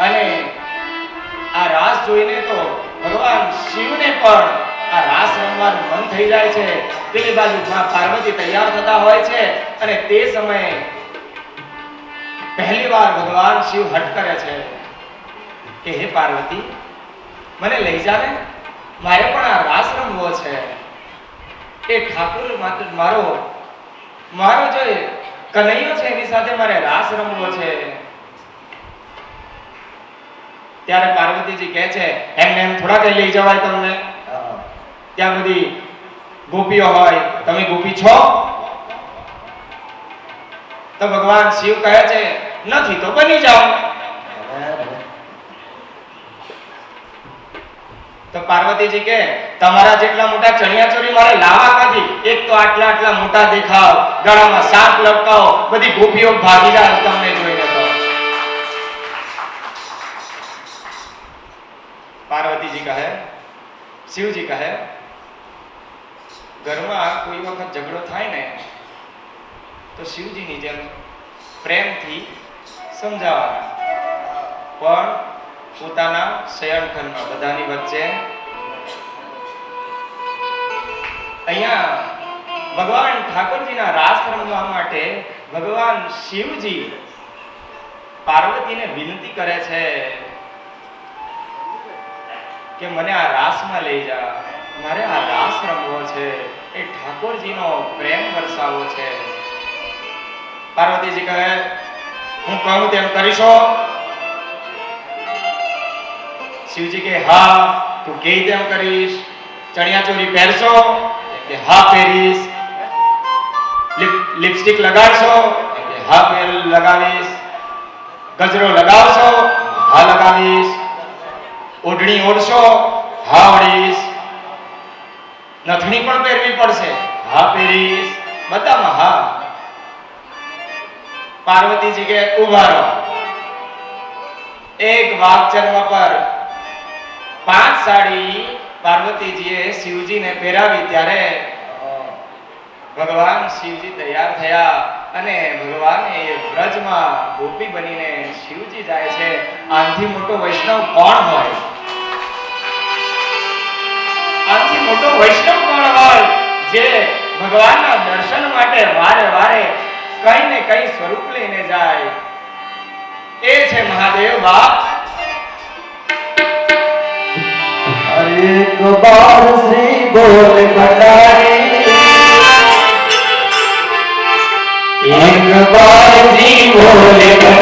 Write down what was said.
અને આ રાસ જોઈને તો ભગવાન શિવને પણ આ રાસ રમવાનું મન થઈ જાય છે. પેલી બાજુ માં પાર્વતી તૈયાર થતા હોય છે અને તે સમયે પહેલી વાર ભગવાન શિવ હઠ કરે છે કે હે પાર્વતી, મને લઈ જાને, મારે પણ આ રાસ રમવો છે. એ ઠાકોર મારો જે કનૈયો છે એની સાથે મારે રાસ રમવો છે. ત્યારે પાર્વતીજી કહે છે એમને એમ થોડા કઈ લઈ જવાય તમને, ત્યાં બધી ગોપીઓ હોય, તમે ગોપી છો? તો ભગવાન શિવ કહે છે નથી તો બની જાઓ. તો પાર્વતીજી કે તમારા જેટલા મોટા ચણિયાચોળી મારે લાવવા ક્યાંથી? એક તો આટલા આટલા મોટા દેખાવ, ગળામાં સાપ લટકાવો, બધી ગોપીઓ ભાગી જાય તમને જોઈને. તો પાર્વતીજી કહે, શિવજી કહે, ઘરમાં કોઈ વખત ઝઘડો થાય ને તો શિવજીની જેમ પ્રેમથી સમજાવવાના, પણ પોતાના શયનખંડમાં બધાની વચ્ચે. અહીંયા ભગવાન ઠાકોરજીના રાસ રમવા માટે ભગવાન શિવજી પાર્વતીને વિનંતી કરે છે કે મને આ રાસમાં લઈ જા, મારે આ રાસ રમવો છે, એ ઠાકોરજીનો પ્રેમ વરસાવવો છે. પાર્વતીજી કહે હું કહું તેમ કરીશો? શિવજી કે હા, તું કહે તેમ કરીશ. ચણિયાચોળી પહેરશો? કે હા પહેરીશ. લિપસ્ટિક લગાડશો? કે હા લગાવીશ. ગજરો લગાવશો? હા લગાવીશ. ઓઢણી ઓઢશો? હા ઓઢીશ. નથણી પણ પહેરવી પડશે? હા પહેરીશ. બધામાં હા. પાર્વતીજી કે ઉભા રહો. એક વાઘ ચર્મ પર 5 સાડી પાર્વતીજીએ શિવજીને પહેરાવી. ત્યારે ભગવાન શિવજી તૈયાર થયા અને ભગવાને વ્રજમાં ગોપી બનીને શિવજી જાય છે. આનાથી મોટો વૈષ્ણવ કોણ હોય? આનાથી મોટો વૈષ્ણવ કોણ હોય જે ભગવાનના દર્શન માટે વારે વારે કઈ ને કઈ સ્વરૂપ લઈને જાય? એ છે મહાદેવ બાપ. एक बार श्री बोल भंडारी, एक बार श्री बोल भंडारी,